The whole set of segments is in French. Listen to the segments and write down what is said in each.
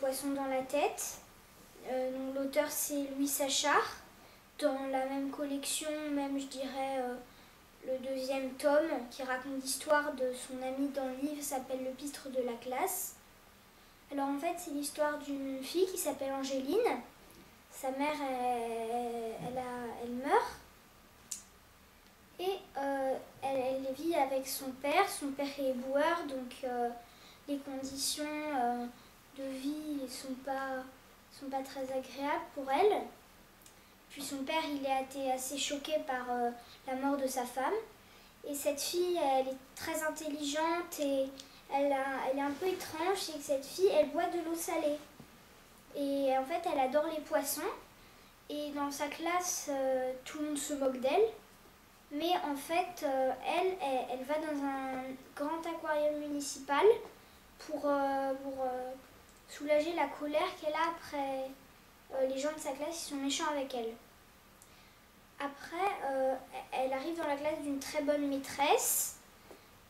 poissons dans la tête. Donc l'auteur c'est Louis Sachar. Dans la même collection, même je dirais le deuxième tome qui raconte l'histoire de son ami dans le livre s'appelle Le Pitre de la classe. Alors en fait c'est l'histoire d'une fille qui s'appelle Angéline. Sa mère elle meurt et elle vit avec son père. Son père est éboueur, donc les conditions de vie ne sont pas très agréables pour elle. Puis son père il a été assez choqué par la mort de sa femme. Et cette fille elle est très intelligente et elle est un peu étrange, c'est que cette fille elle boit de l'eau salée. Et en fait elle adore les poissons. Et dans sa classe tout le monde se moque d'elle. Mais en fait elle va dans un grand aquarium municipal pour soulager la colère qu'elle a après les gens de sa classe qui sont méchants avec elle. Après, elle arrive dans la classe d'une très bonne maîtresse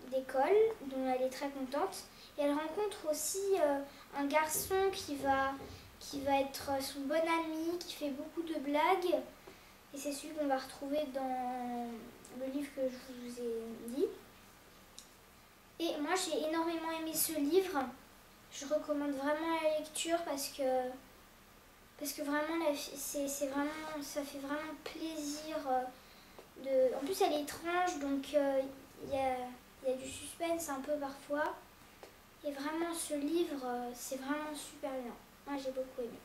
d'école, dont elle est très contente. Et elle rencontre aussi un garçon qui va être son bon ami, qui fait beaucoup de blagues. Et c'est celui qu'on va retrouver dans le livre que je vous ai dit. Et moi, j'ai énormément aimé ce livre. Je recommande vraiment la lecture parce que vraiment, ça fait vraiment plaisir. En plus, elle est étrange, donc il y a du suspense un peu parfois. Et vraiment, ce livre, c'est vraiment super bien. Moi, j'ai beaucoup aimé.